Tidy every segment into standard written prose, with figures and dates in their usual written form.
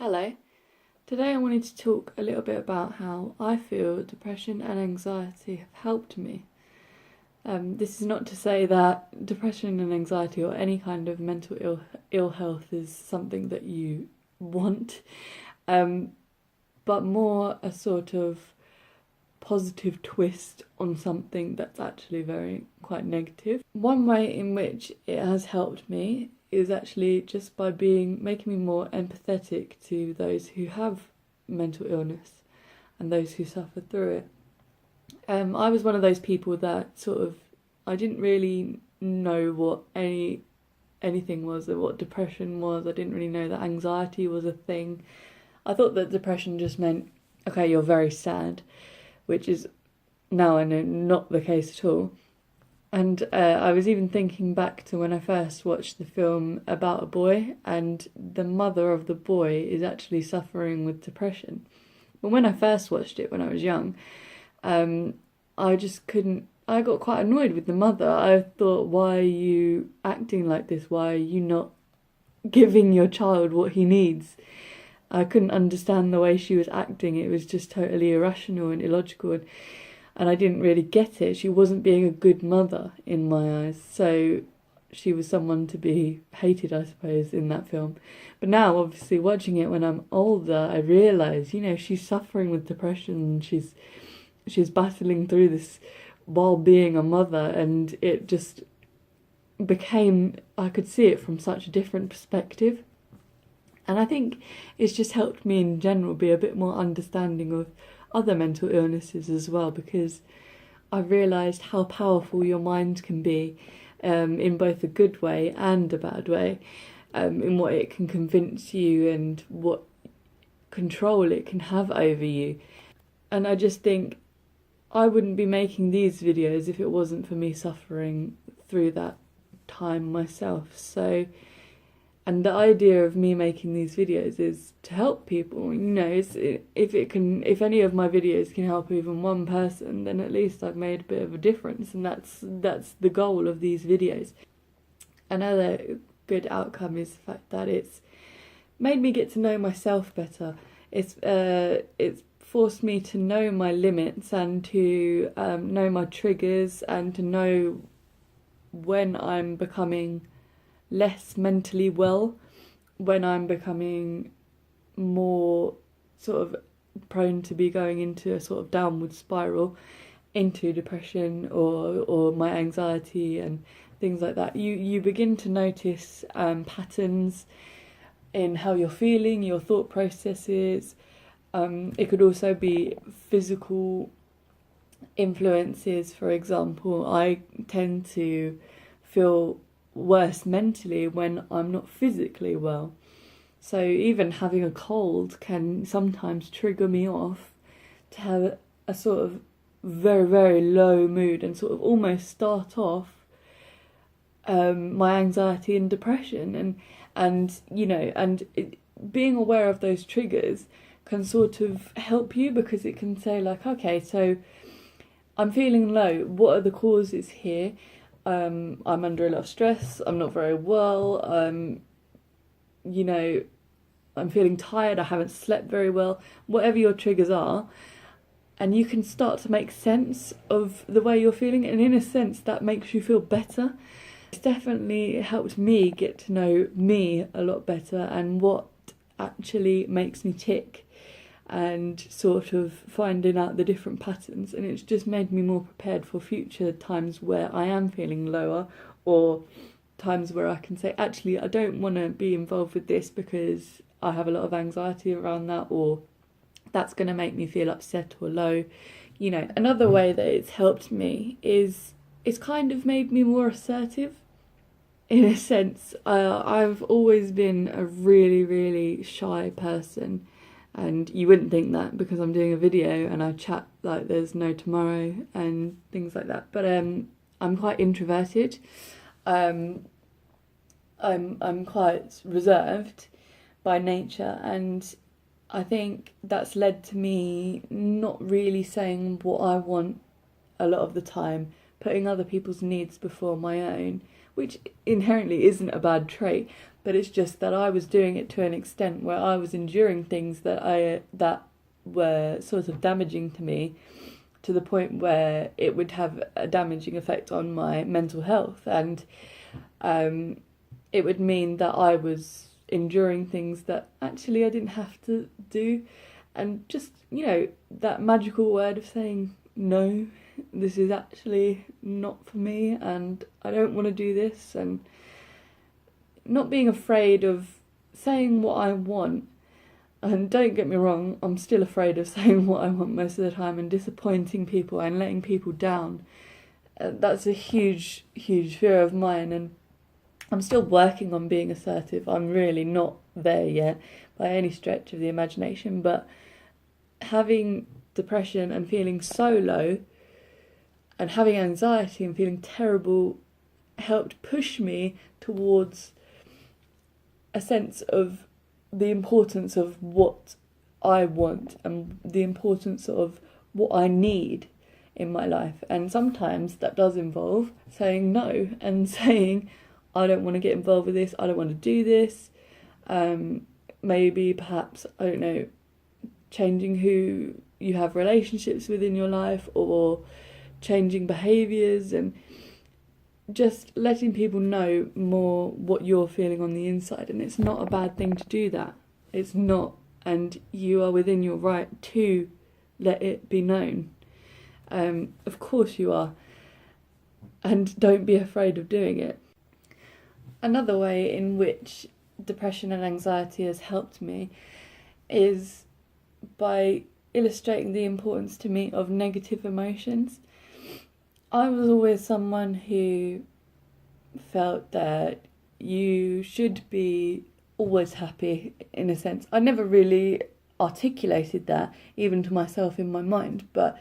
Hello. Today I wanted to talk a little bit about how I feel depression and anxiety have helped me. This is not to say that depression and anxiety or any kind of mental ill health is something that you want, but more a sort of positive twist on something that's actually quite negative. One way in which it has helped me is actually just by making me more empathetic to those who have mental illness and those who suffer through it. I was one of those people that I didn't really know what anything was, or what depression was. I didn't really know that anxiety was a thing. I thought that depression just meant, okay, you're very sad, which is now I know not the case at all. And I was even thinking back to when I first watched the film About a Boy, and the mother of the boy is actually suffering with depression. But when I first watched it when I was young, I just couldn't. I got quite annoyed with the mother. I thought, why are you acting like this? Why are you not giving your child what he needs? I couldn't understand the way she was acting. It was just totally irrational and illogical. And I didn't really get it. She wasn't being a good mother in my eyes. So she was someone to be hated, I suppose, in that film. But now, obviously, watching it when I'm older, I realise, she's suffering with depression. She's battling through this while being a mother. And it just I could see it from such a different perspective. And I think it's just helped me in general be a bit more understanding of other mental illnesses as well, because I've realised how powerful your mind can be, in both a good way and a bad way, in what it can convince you and what control it can have over you. And I just think I wouldn't be making these videos if it wasn't for me suffering through that time myself. And the idea of me making these videos is to help people. If any of my videos can help even one person, then at least I've made a bit of a difference, and that's the goal of these videos. Another good outcome is the fact that it's made me get to know myself better. It's forced me to know my limits and to know my triggers and to know when I'm becoming less mentally well, when I'm becoming more sort of prone to be going into a sort of downward spiral into depression or my anxiety and things like that. You begin to notice patterns in how you're feeling, your thought processes. It could also be physical influences. For example, I tend to feel worse mentally when I'm not physically well. So even having a cold can sometimes trigger me off to have a sort of very, very low mood and sort of almost start off my anxiety and depression. Being aware of those triggers can sort of help you, because it can say like, okay, so I'm feeling low. What are the causes here? I'm under a lot of stress, I'm not very well, I'm feeling tired, I haven't slept very well, whatever your triggers are, and you can start to make sense of the way you're feeling, and in a sense that makes you feel better. It's definitely helped me get to know me a lot better and what actually makes me tick, and sort of finding out the different patterns, and it's just made me more prepared for future times where I am feeling lower, or times where I can say, actually, I don't want to be involved with this because I have a lot of anxiety around that, or that's going to make me feel upset or low. Another way that it's helped me is it's kind of made me more assertive. In a sense, I've always been a really, really shy person. And you wouldn't think that because I'm doing a video and I chat like there's no tomorrow and things like that. But I'm quite introverted. I'm quite reserved by nature, and I think that's led to me not really saying what I want a lot of the time, putting other people's needs before my own, which inherently isn't a bad trait. but it's just that I was doing it to an extent where I was enduring things that were sort of damaging to me, to the point where it would have a damaging effect on my mental health, and it would mean that I was enduring things that actually I didn't have to do. And just, that magical word of saying, no, this is actually not for me, and I don't want to do this, and not being afraid of saying what I want. And don't get me wrong, I'm still afraid of saying what I want most of the time, and disappointing people and letting people down. That's a huge, huge fear of mine, and I'm still working on being assertive. I'm really not there yet by any stretch of the imagination, but having depression and feeling so low, and having anxiety and feeling terrible, helped push me towards a sense of the importance of what I want and the importance of what I need in my life. And sometimes that does involve saying no and saying, I don't want to get involved with this, I don't want to do this. Maybe, perhaps, I don't know, changing who you have relationships with in your life, or changing behaviours, and just letting people know more what you're feeling on the inside. And it's not a bad thing to do that. It's not. And you are within your right to let it be known. Of course you are. And don't be afraid of doing it. Another way in which depression and anxiety has helped me is by illustrating the importance to me of negative emotions. I was always someone who felt that you should be always happy, in a sense. I never really articulated that, even to myself in my mind, but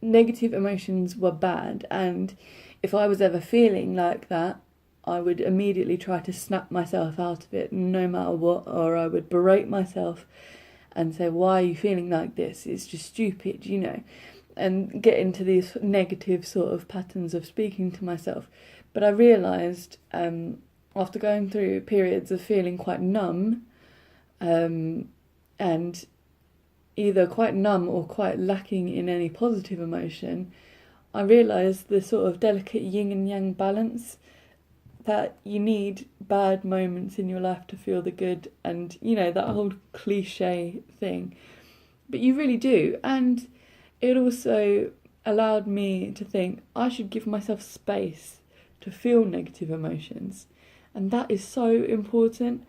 negative emotions were bad, and if I was ever feeling like that, I would immediately try to snap myself out of it, no matter what, or I would berate myself and say, why are you feeling like this? It's just stupid, and get into these negative sort of patterns of speaking to myself. But I realised, after going through periods of feeling quite numb, and either quite numb or quite lacking in any positive emotion, I realised the sort of delicate yin and yang balance, that you need bad moments in your life to feel the good, and that whole cliche thing, but you really do. And it also allowed me to think I should give myself space to feel negative emotions, and that is so important.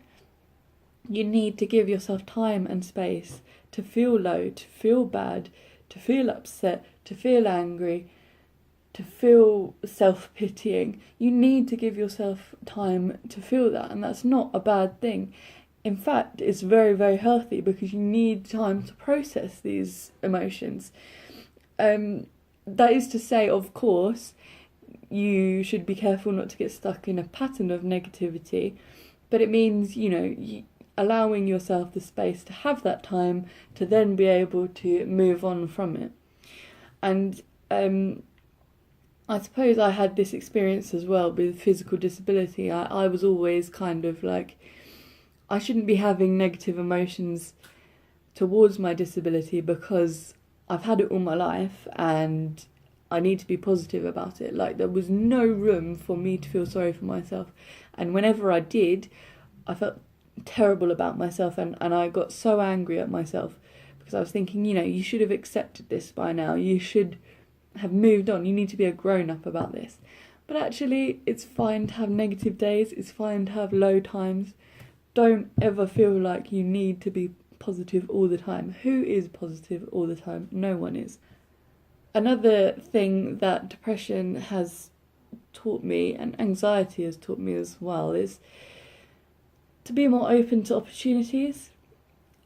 You need to give yourself time and space to feel low, to feel bad, to feel upset, to feel angry, to feel self-pitying. You need to give yourself time to feel that, and that's not a bad thing. In fact, it's very, very healthy, because you need time to process these emotions. That is to say, of course, you should be careful not to get stuck in a pattern of negativity, but it means, allowing yourself the space to have that time to then be able to move on from it. And I suppose I had this experience as well with physical disability. I was always kind of like, I shouldn't be having negative emotions towards my disability, because I've had it all my life and I need to be positive about it. Like, there was no room for me to feel sorry for myself. And whenever I did, I felt terrible about myself, and I got so angry at myself, because I was thinking, you should have accepted this by now. You should have moved on. You need to be a grown-up about this. But actually, it's fine to have negative days. It's fine to have low times. Don't ever feel like you need to be positive all the time. Who is positive all the time? No one is. Another thing that depression has taught me, and anxiety has taught me as well, is to be more open to opportunities.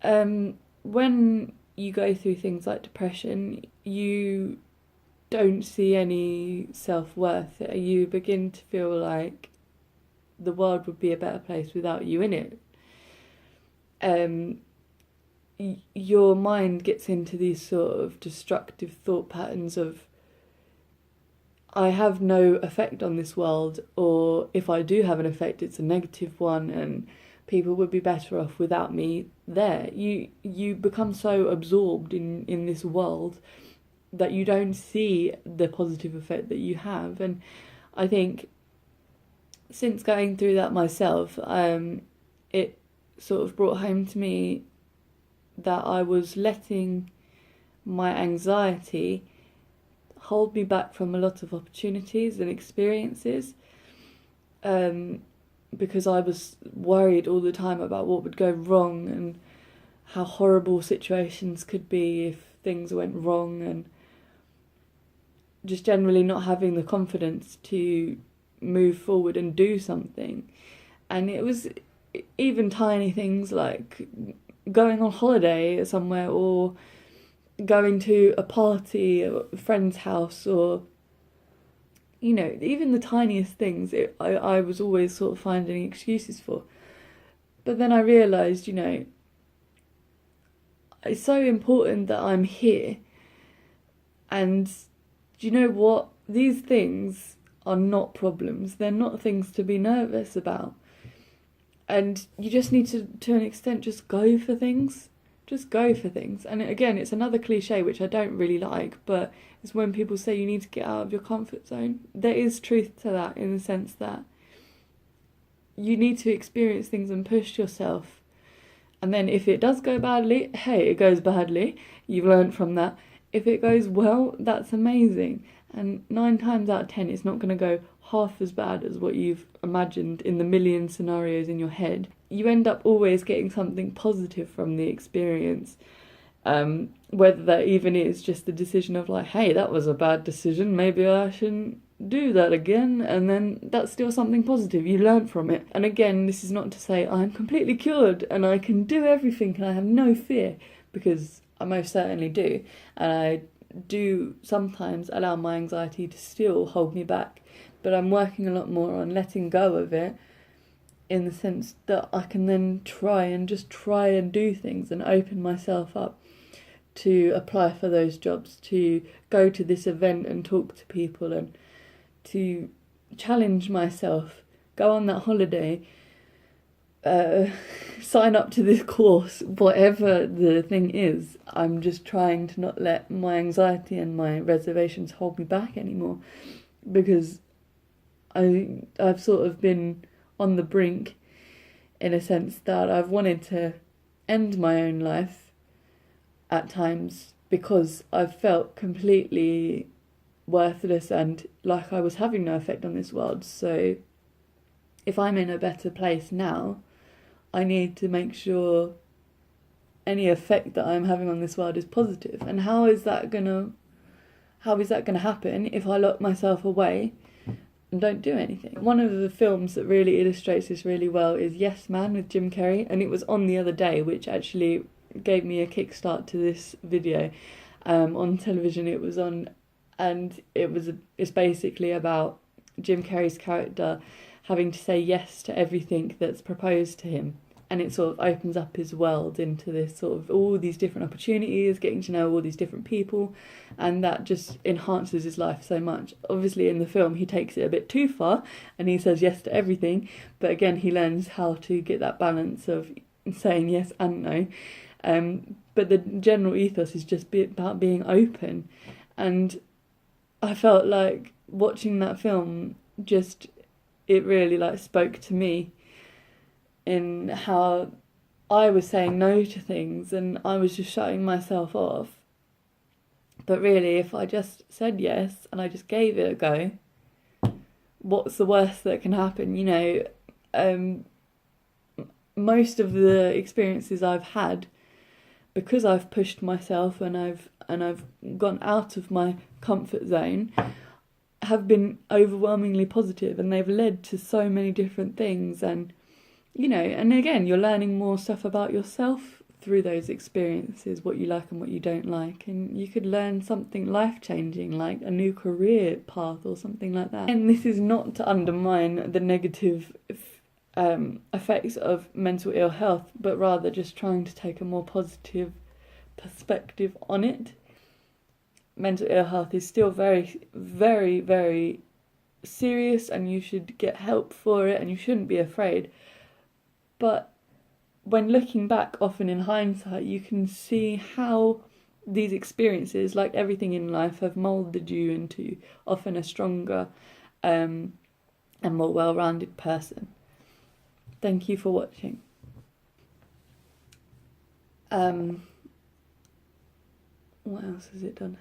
When you go through things like depression, you don't see any self-worth. You begin to feel like the world would be a better place without you in it. Your mind gets into these sort of destructive thought patterns of, I have no effect on this world, or if I do have an effect, it's a negative one, and people would be better off without me there. You become so absorbed in this world that you don't see the positive effect that you have. And I think since going through that myself, it sort of brought home to me that I was letting my anxiety hold me back from a lot of opportunities and experiences, because I was worried all the time about what would go wrong and how horrible situations could be if things went wrong, and just generally not having the confidence to move forward and do something. And it was even tiny things like going on holiday somewhere, or going to a party at a friend's house, or even the tiniest things I was always sort of finding excuses for. But then I realised, it's so important that I'm here, and do you know what? These things are not problems. They're not things to be nervous about. And you just need to an extent, just go for things. Just go for things. And again, it's another cliche which I don't really like, but it's when people say you need to get out of your comfort zone. There is truth to that, in the sense that you need to experience things and push yourself. And then if it does go badly, hey, it goes badly. You've learned from that. If it goes well, that's amazing. And 9 times out of 10, it's not going to go half as bad as what you've imagined in the million scenarios in your head. You end up always getting something positive from the experience, whether that even is just the decision of like, hey, that was a bad decision, maybe I shouldn't do that again, and then that's still something positive. You learn from it. And again, this is not to say I'm completely cured and I can do everything and I have no fear, because I most certainly do, and I do sometimes allow my anxiety to still hold me back, but I'm working a lot more on letting go of it, in the sense that I can then try and do things and open myself up to apply for those jobs, to go to this event and talk to people, and to challenge myself, go on that holiday, sign up to this course, whatever the thing is. I'm just trying to not let my anxiety and my reservations hold me back anymore, because I've sort of been on the brink, in a sense that I've wanted to end my own life at times, because I've felt completely worthless and like I was having no effect on this world. So if I'm in a better place now, I need to make sure any effect that I'm having on this world is positive. And how is that gonna happen if I lock myself away and don't do anything? One of the films that really illustrates this really well is Yes Man with Jim Carrey, and it was on the other day, which actually gave me a kickstart to this video. On television it was on, and it's basically about Jim Carrey's character having to say yes to everything that's proposed to him. And it sort of opens up his world into this sort of all these different opportunities, getting to know all these different people, and that just enhances his life so much. Obviously in the film he takes it a bit too far and he says yes to everything, but again he learns how to get that balance of saying yes and no. But the general ethos is just about being open, and I felt like watching that film, it really spoke to me in how I was saying no to things and I was just shutting myself off. But really, if I just said yes and I just gave it a go, what's the worst that can happen? Most of the experiences I've had, because I've pushed myself and I've gone out of my comfort zone, have been overwhelmingly positive, and they've led to so many different things. And and again, you're learning more stuff about yourself through those experiences, what you like and what you don't like, and you could learn something life-changing like a new career path or something like that. And this is not to undermine the negative effects of mental ill health, but rather just trying to take a more positive perspective on it. mental ill health is still very, very, very serious, and you should get help for it and you shouldn't be afraid. But when looking back, often in hindsight, you can see how these experiences, like everything in life, have moulded you into often a stronger and more well-rounded person. Thank you for watching. What else has it done?